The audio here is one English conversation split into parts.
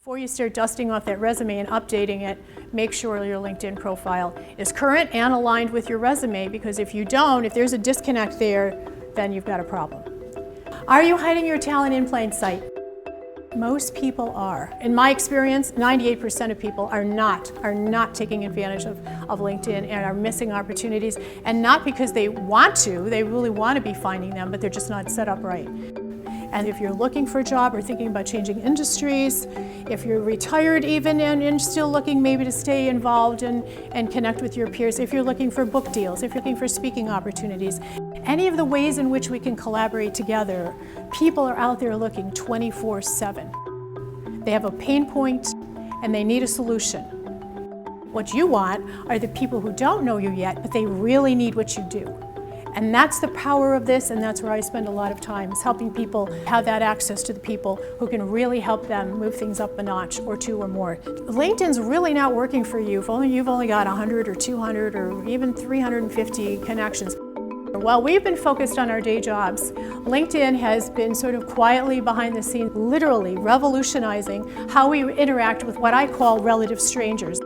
Before you start dusting off that resume and updating it, make sure your LinkedIn profile is current and aligned with your resume, because if you don't, if there's a disconnect there, then you've got a problem. Are you hiding your talent in plain sight? Most people are. In my experience, 98% of people are not taking advantage of LinkedIn and are missing opportunities, and not because they want to, they really want to be finding them, but they're just not set up right. And if you're looking for a job or thinking about changing industries, if you're retired even and still looking maybe to stay involved and connect with your peers, if you're looking for book deals, if you're looking for speaking opportunities, any of the ways in which we can collaborate together, people are out there looking 24/7. They have a pain point and they need a solution. What you want are the people who don't know you yet, but they really need what you do. And that's the power of this, and that's where I spend a lot of time, is helping people have that access to the people who can really help them move things up a notch or two or more. LinkedIn's really not working for you if you've only got 100 or 200 or even 350 connections. While we've been focused on our day jobs, LinkedIn has been sort of quietly behind the scenes, literally revolutionizing how we interact with what I call relative strangers.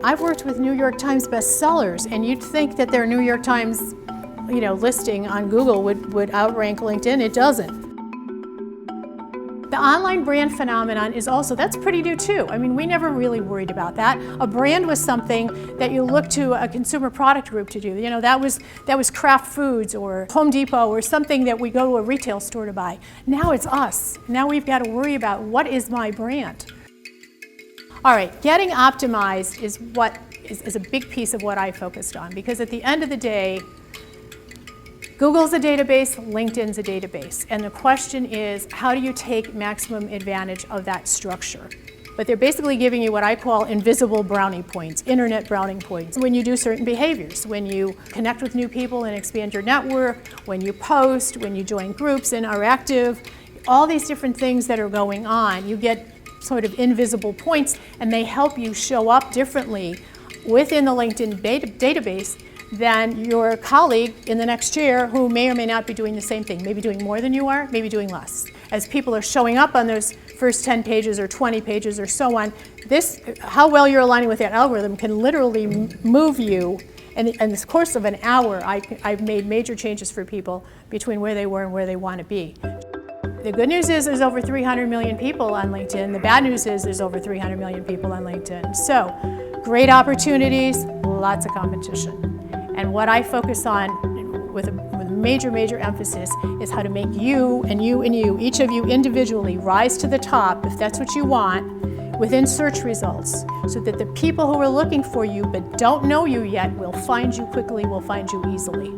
I've worked with New York Times bestsellers, and you'd think that their New York Times listing on Google would outrank LinkedIn. It doesn't. The online brand phenomenon is also, that's pretty new too. I mean, we never really worried about that. A brand was something that you look to a consumer product group to do. That was Kraft Foods or Home Depot or something that we go to a retail store to buy. Now it's us. Now we've got to worry about, what is my brand? All right, getting optimized is a big piece of what I focused on, because at the end of the day, Google's a database, LinkedIn's a database, and the question is, how do you take maximum advantage of that structure? But they're basically giving you what I call invisible brownie points, internet brownie points. When you do certain behaviors, when you connect with new people and expand your network, when you post, when you join groups and are active, all these different things that are going on, you get sort of invisible points, and they help you show up differently within the LinkedIn database than your colleague in the next chair, who may or may not be doing the same thing, maybe doing more than you are, maybe doing less. As people are showing up on those first 10 pages or 20 pages or so on, how well you're aligning with that algorithm can literally move you. And in the course of an hour, I've made major changes for people between where they were and where they want to be. The good news is there's over 300 million people on LinkedIn. The bad news is there's over 300 million people on LinkedIn. So, great opportunities, lots of competition. And what I focus on with a major emphasis is how to make you and you and you, each of you individually, rise to the top, if that's what you want, within search results, so that the people who are looking for you but don't know you yet will find you quickly, will find you easily.